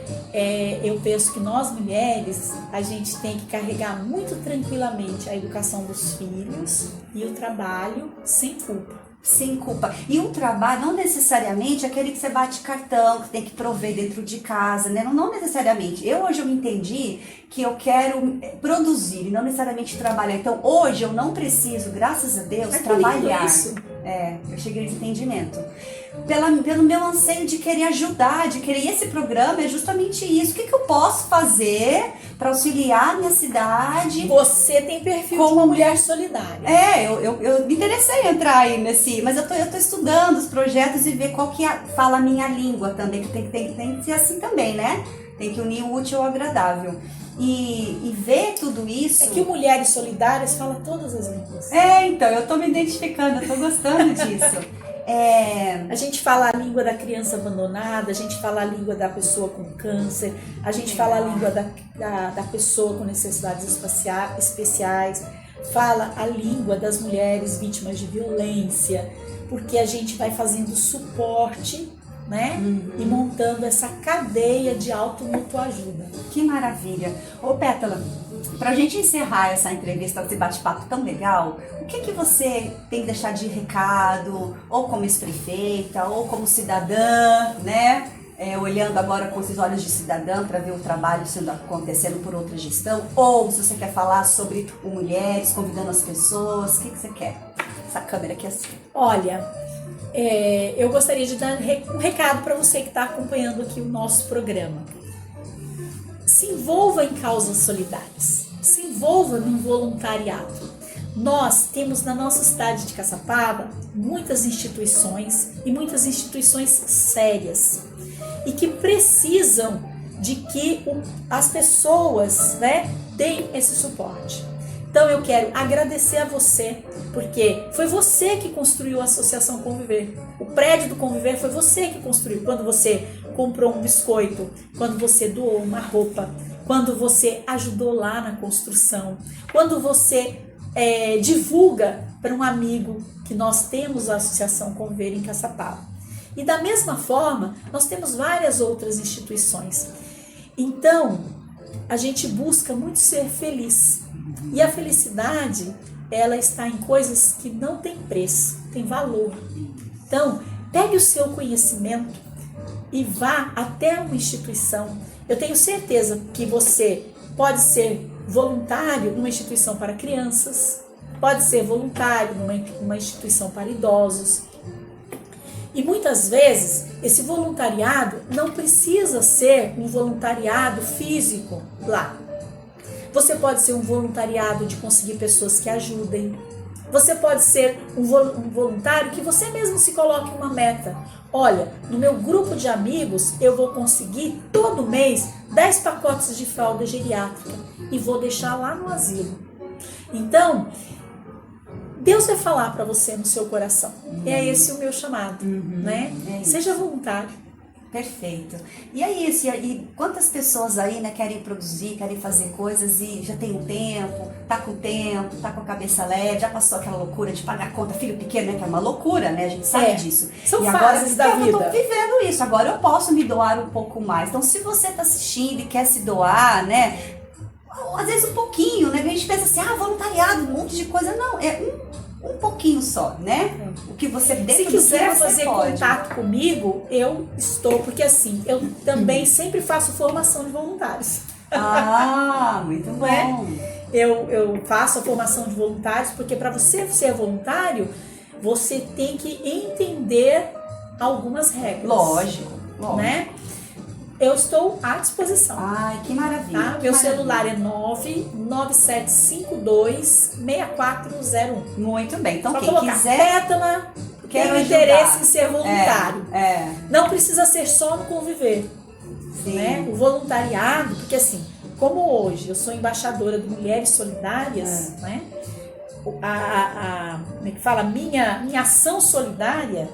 eu penso que nós mulheres, a gente tem que carregar muito tranquilamente a educação dos filhos e o trabalho sem culpa. Sem culpa. E um trabalho, não necessariamente aquele que você bate cartão, que tem que prover dentro de casa, né? Não necessariamente. Hoje eu entendi que eu quero produzir e não necessariamente trabalhar. Então hoje eu não preciso, graças a Deus, trabalhar. Isso. Eu cheguei nesse entendimento. Pelo meu anseio de querer ajudar, de querer. E esse programa é justamente isso. O que eu posso fazer para auxiliar a minha cidade? Você tem perfil de uma mulher solidária. Eu me interessei em entrar aí nesse. Mas eu tô estudando os projetos e ver qual que fala a minha língua também, que tem que ser assim também, né? Tem que unir o útil ao agradável. E ver tudo isso... É que o Mulheres Solidárias fala todas as línguas. Então, eu tô me identificando, eu tô gostando disso. A gente fala a língua da criança abandonada, a gente fala a língua da pessoa com câncer, a gente fala a língua da pessoa com necessidades especiais, fala a língua das mulheres vítimas de violência, porque a gente vai fazendo suporte, né? E montando essa cadeia de autoajuda. Que maravilha! Ô Pétala, pra gente encerrar essa entrevista, esse bate-papo tão legal, o que você tem que deixar de recado, ou como ex-prefeita, ou como cidadã, né? Olhando agora com esses olhos de cidadã para ver o trabalho acontecendo por outra gestão, ou se você quer falar sobre o Mulheres, convidando as pessoas, o que você quer? Essa câmera aqui assim. Olha, eu gostaria de dar um recado para você que está acompanhando aqui o nosso programa. Se envolva em causas solidárias, se envolva no voluntariado. Nós temos na nossa cidade de Caçapava muitas instituições e muitas instituições sérias e que precisam de que as pessoas, né, deem esse suporte. Então eu quero agradecer a você, porque foi você que construiu a Associação Conviver. O prédio do Conviver foi você que construiu. Quando você comprou um biscoito, quando você doou uma roupa, quando você ajudou lá na construção, quando você divulga para um amigo que nós temos a Associação Conviver em Caçapava. E da mesma forma, nós temos várias outras instituições. Então, a gente busca muito ser feliz. E a felicidade, ela está em coisas que não tem preço, tem valor. Então, pegue o seu conhecimento e vá até uma instituição. Eu tenho certeza que você pode ser voluntário numa instituição para crianças, pode ser voluntário numa instituição para idosos. E muitas vezes, esse voluntariado não precisa ser um voluntariado físico lá. Você pode ser um voluntariado de conseguir pessoas que ajudem. Você pode ser um voluntário que você mesmo se coloque uma meta. Olha, no meu grupo de amigos eu vou conseguir todo mês 10 pacotes de fralda geriátrica e vou deixar lá no asilo. Então, Deus vai falar para você no seu coração. É esse o meu chamado, né? Seja voluntário. Perfeito. E é isso, e quantas pessoas aí, né, querem produzir, querem fazer coisas e já tem um tempo, tá com a cabeça leve, já passou aquela loucura de pagar conta, filho pequeno, né, que é uma loucura, né, a gente sabe disso. São e fases agora, da vida. Eu tô vivendo isso, agora eu posso me doar um pouco mais. Então, se você tá assistindo e quer se doar, né, às vezes um pouquinho, né, a gente pensa assim, voluntariado, um monte de coisa, não, é um pouquinho só, né? O que você dentro Se quiser do que você fazer pode. contato comigo, eu estou, porque assim, eu também sempre faço formação de voluntários. Muito bom. Eu faço a formação de voluntários, porque para você ser voluntário, você tem que entender algumas regras. Lógico. Né? Eu estou à disposição. Ai, que maravilha. Tá? Meu celular é 99752-6401. Muito bem. Então, só quem colocar quiser, Pétala, quero tem ajudar. interesse em ser voluntário. É. Não precisa ser só no conviver. Sim. Né? O voluntariado, porque assim, como hoje eu sou embaixadora de Mulheres Solidárias, né? Como é que fala? Minha ação solidária,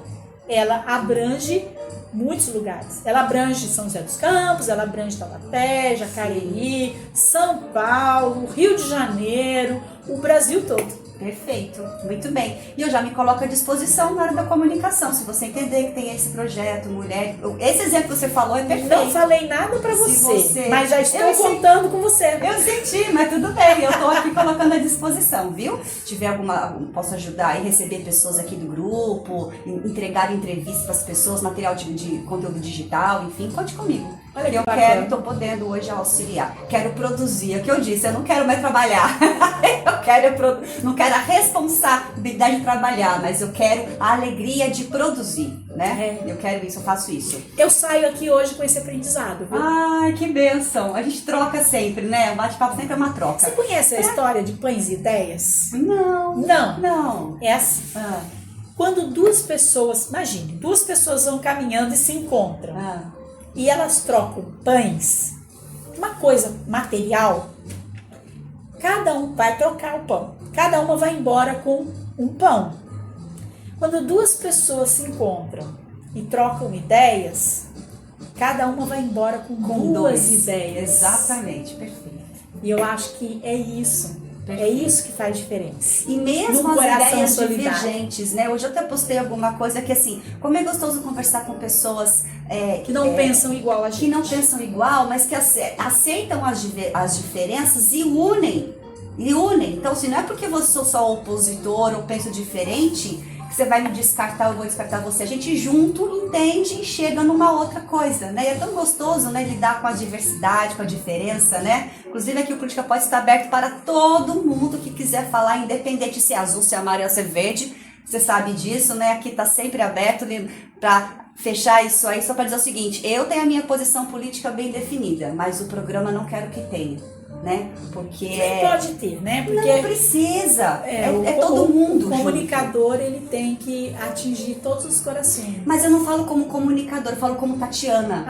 ela abrange muitos lugares. Ela abrange São José dos Campos, ela abrange Taubaté, Jacareí, São Paulo, Rio de Janeiro, o Brasil todo. Perfeito, muito bem. E eu já me coloco à disposição na hora da comunicação. Se você entender que tem esse projeto, mulher. Esse exemplo que você falou é perfeito. Não falei nada pra você, mas já estou contando com você. Eu senti, mas tudo bem. Eu estou aqui colocando à disposição, viu? Se tiver posso ajudar e receber pessoas aqui do grupo, entregar entrevistas para as pessoas, material de conteúdo digital, enfim, conte comigo. Olha que eu estou podendo hoje auxiliar. Quero produzir, é o que eu disse, eu não quero mais trabalhar. Não quero a responsabilidade de trabalhar, mas eu quero a alegria de produzir, né? Eu quero isso, eu faço isso. Eu saio aqui hoje com esse aprendizado, viu? Ai, que bênção. A gente troca sempre, né? O bate-papo sempre é uma troca. Você conhece a história de Pães e Ideias? Não. É assim. Quando duas pessoas, imagine, duas pessoas vão caminhando e se encontram. E elas trocam pães, uma coisa material, cada um vai trocar o pão. Cada uma vai embora com um pão. Quando duas pessoas se encontram e trocam ideias, cada uma vai embora com duas ideias. Exatamente, perfeito. E eu acho que é isso. É isso que faz diferença. E mesmo as ideias divergentes, né? Hoje eu até postei alguma coisa que assim, como é gostoso conversar com pessoas que não pensam igual a gente. Que não pensam igual, mas que aceitam as diferenças e unem. Então, se não é porque você sou só opositor ou penso diferente, que você vai me descartar, eu vou descartar você. A gente junto entende e chega numa outra coisa, né? E é tão gostoso, né, lidar com a diversidade, com a diferença, né? Inclusive aqui o Política pode estar aberto para todo mundo que quiser falar, independente se é azul, se é amarelo, se é verde. Você sabe disso, né? Aqui tá sempre aberto para fechar isso aí, só para dizer o seguinte, eu tenho a minha posição política bem definida, mas o programa não quero que tenha. Né? Porque pode ter, né? Porque não precisa. É todo mundo. O comunicador, ele tem que atingir todos os corações. Mas eu não falo como comunicador, eu falo como Tatiana.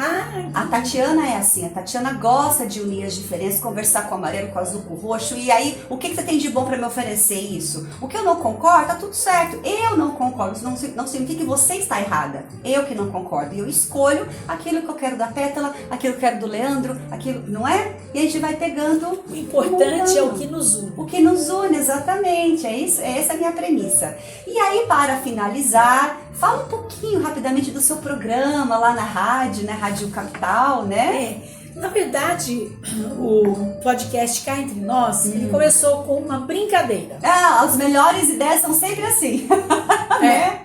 A Tatiana é assim, a Tatiana gosta de unir as diferenças, conversar com o amarelo, com o azul, com o roxo. E aí, o que você tem de bom para me oferecer isso? O que eu não concordo, tá tudo certo. Eu não concordo, isso não significa que você está errada. Eu que não concordo. E eu escolho aquilo que eu quero da Pétala, aquilo que eu quero do Leandro, aquilo, não é? E a gente vai pegando. O importante é o que nos une. O que nos une, exatamente. É isso, essa é a minha premissa. E aí, para finalizar, fala um pouquinho rapidamente do seu programa lá na rádio, né? Rádio Capital, né? Na verdade, o podcast Cá Entre Nós, ele começou com uma brincadeira. As melhores ideias são sempre assim. Né?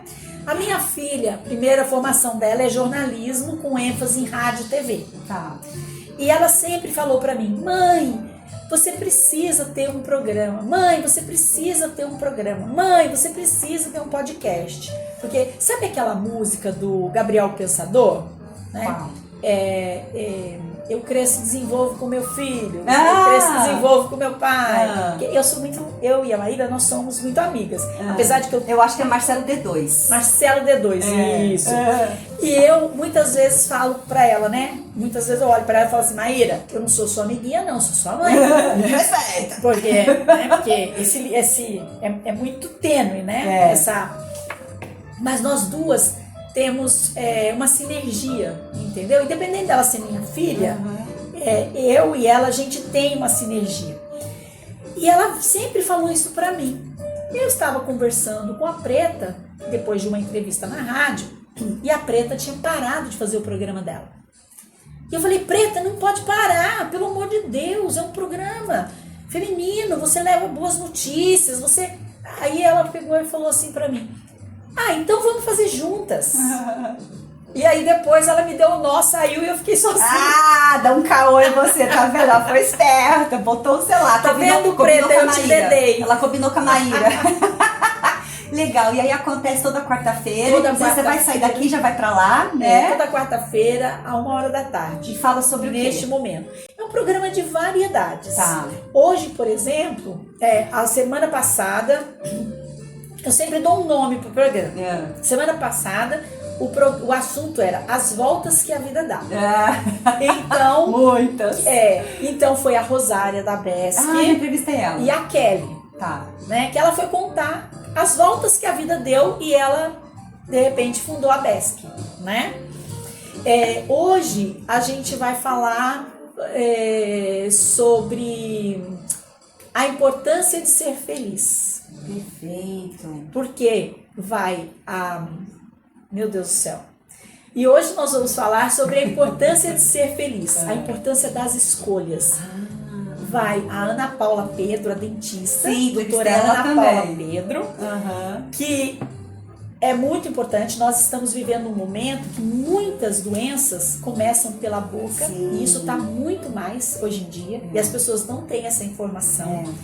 A minha filha, a primeira formação dela é jornalismo com ênfase em rádio e TV. Tá. E ela sempre falou pra mim, mãe, você precisa ter um programa. Mãe, você precisa ter um programa. Mãe, você precisa ter um podcast. Porque sabe aquela música do Gabriel Pensador? Né? eu cresço e desenvolvo com meu filho, Ah! eu cresço e desenvolvo com meu pai. Ah. Porque eu e a Maíra, nós somos muito amigas. Apesar de que Eu acho que é Marcelo D2. Marcelo D2, isso. É. E eu muitas vezes falo pra ela, né? Muitas vezes eu olho pra ela e falo assim, Maíra, eu não sou sua amiguinha, não, sou sua mãe. Respeita. Porque esse é muito tênue, né? Mas nós duas temos uma sinergia, entendeu? Independente dela ser minha filha, eu e ela, a gente tem uma sinergia. E ela sempre falou isso pra mim. Eu estava conversando com a Preta, depois de uma entrevista na rádio, e a Preta tinha parado de fazer o programa dela. E eu falei, Preta, não pode parar, pelo amor de Deus, é um programa feminino, você leva boas notícias, você... Aí ela pegou e falou assim pra mim, então vamos fazer juntas. E aí depois ela me deu o nó, saiu e eu fiquei sozinha. Dá um caô em você, tá vendo? Ela foi esperta, botou o celular. Tá vendo, Preta, eu te dedei. Ela combinou com a Maíra. Legal, e aí acontece toda quarta-feira. Você vai sair daqui e já vai pra lá, né? Toda quarta-feira, a 1h da tarde. E fala sobre neste momento. É um programa de variedades. Tá. Hoje, por exemplo, a semana passada, eu sempre dou um nome pro programa. Semana passada, o assunto era as voltas que a vida dá. Então, muitas. Então foi a Rosária da Besc. Eu entrevistei ela. E a Kelly. Tá. Né, que ela foi contar as voltas que a vida deu e ela, de repente, fundou a Besc, né? Hoje a gente vai falar sobre a importância de ser feliz. Perfeito. Porque meu Deus do céu. E hoje nós vamos falar sobre a importância de ser feliz, a importância das escolhas. Vai a Ana Paula Pedro, a dentista, doutora Ana Paula Pedro, que é muito importante. Nós estamos vivendo um momento que muitas doenças começam pela boca. Sim. E isso está muito mais hoje em dia, e as pessoas não têm essa informação.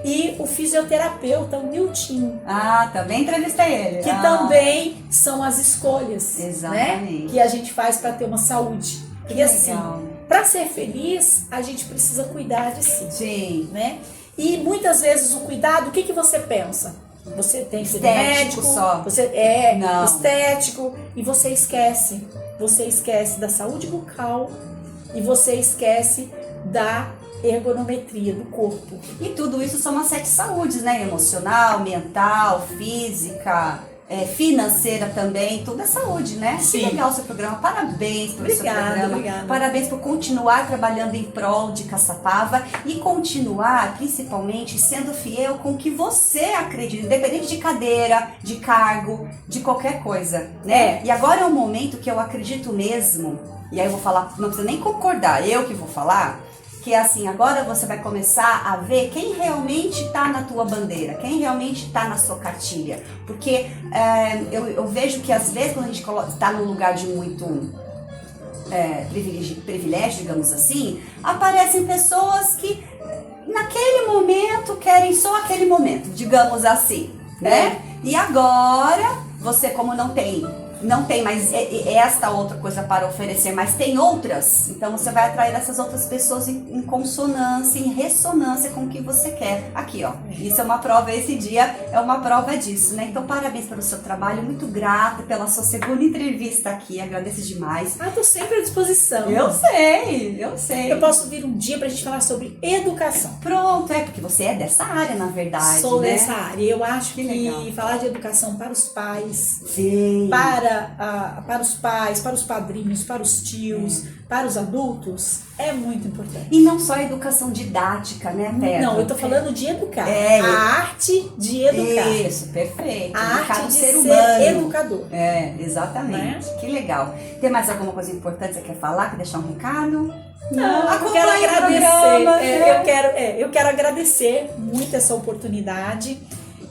E o fisioterapeuta, o Niltinho. Também entrevistei ele. Que também são as escolhas, exatamente, né, que a gente faz para ter uma saúde. E assim, para ser feliz, a gente precisa cuidar de si. Sim. Né? E muitas vezes o cuidado, o que você pensa? Você tem que ser médico, só. Você estético, e você esquece. Você esquece da saúde bucal e você esquece da ergonometria do corpo. E tudo isso são as 7 saúdes, né? Emocional, mental, física, financeira também, tudo é saúde, né? Sim. Que legal o seu programa, parabéns pelo seu programa. Obrigada. Parabéns por continuar trabalhando em prol de Caçapava e continuar, principalmente, sendo fiel com o que você acredita, independente de cadeira, de cargo, de qualquer coisa, né? E agora é um momento que eu acredito mesmo, e aí eu vou falar, não precisa nem concordar, eu que vou falar, que é assim, agora você vai começar a ver quem realmente está na tua bandeira, quem realmente está na sua cartilha. Porque eu vejo que às vezes quando a gente está num lugar de muito privilégio, digamos assim, aparecem pessoas que naquele momento querem só aquele momento, digamos assim, né? E agora, você como não tem mais esta outra coisa para oferecer, mas tem outras, então você vai atrair essas outras pessoas em consonância, em ressonância com o que você quer. Aqui, ó, isso é uma prova, esse dia é uma prova disso, né? Então, parabéns pelo seu trabalho, muito grata pela sua segunda entrevista aqui, agradeço demais. Tô sempre à disposição. Eu sei. Eu posso vir um dia pra gente falar sobre educação. Pronto, porque você é dessa área, na verdade. Sou né? dessa área. Eu acho que legal. Falar de educação para os pais, Sim. para os pais, para os padrinhos, para os tios, para os adultos, é muito importante. E não só a educação didática, né, Pedro? Não, eu tô falando de educar. A arte de educar. Isso, perfeito. A educar arte o de ser ser humano. educador. Exatamente. Né? Que legal. Tem mais alguma coisa importante que você quer falar? Quer deixar um recado? Não, eu quero agradecer. Eu quero agradecer muito essa oportunidade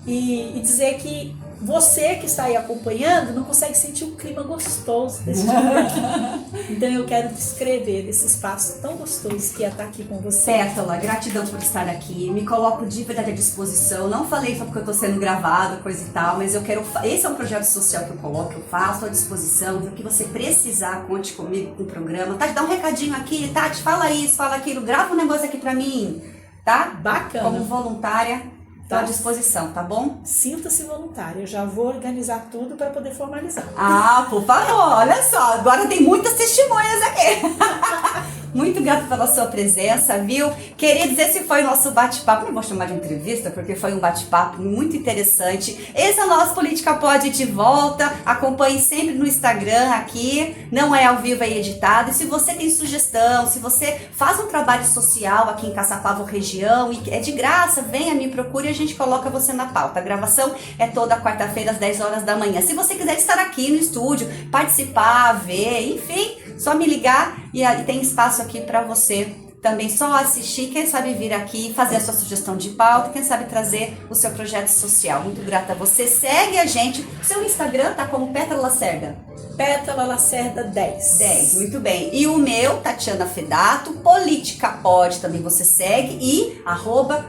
e dizer que você que está aí acompanhando não consegue sentir um clima gostoso desse dia. Então eu quero descrever esse espaço tão gostoso que é estar aqui com você. Pétala, gratidão por estar aqui. Me coloco de verdade à disposição. Não falei só porque eu tô sendo gravado, coisa e tal, mas eu quero. Esse é um projeto social que eu coloco, eu faço à disposição. O que você precisar, conte comigo com o programa. Tati, dá um recadinho aqui, Tati, fala isso, fala aquilo, grava um negócio aqui pra mim, tá? Bacana. Como voluntária. Estou à disposição, tá bom? Sinta-se voluntária. Eu já vou organizar tudo para poder formalizar. Ah, por favor, olha só. Agora tem muitas testemunhas aqui. Muito grata pela sua presença, viu? Queridos, esse foi o nosso bate-papo. Não vou chamar de entrevista, porque foi um bate-papo muito interessante. Esse é o nosso Política Pod de volta. Acompanhe sempre no Instagram aqui. Não é ao vivo, é editado. E se você tem sugestão, se você faz um trabalho social aqui em Caçapava região e é de graça, venha, me procure e a gente coloca você na pauta. A gravação é toda quarta-feira às 10 horas da manhã. Se você quiser estar aqui no estúdio, participar, ver, enfim, só me ligar e tem espaço aqui para você também só assistir, quem sabe vir aqui, fazer a sua sugestão de pauta, quem sabe trazer o seu projeto social. Muito grata a você. Segue a gente. Seu Instagram tá como Pétala Lacerda? Pétala Lacerda 10. 10, muito bem. E o meu, Tatiana Fedato, Política Pod também você segue e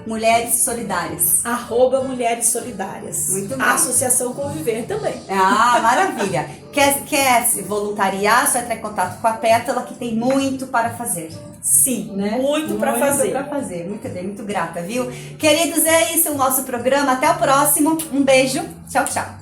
@Mulheres Solidárias. Mulheres Solidárias. Muito bem. A Associação Conviver também. Ah, maravilha. Quer se voluntariar, só entrar em contato com a Pétala, que tem muito para fazer. Sim, Né? muito para fazer. Muito para fazer. Muito bem, muito grata, viu? Queridos, é isso o nosso programa. Até o próximo. Um beijo. Tchau, tchau.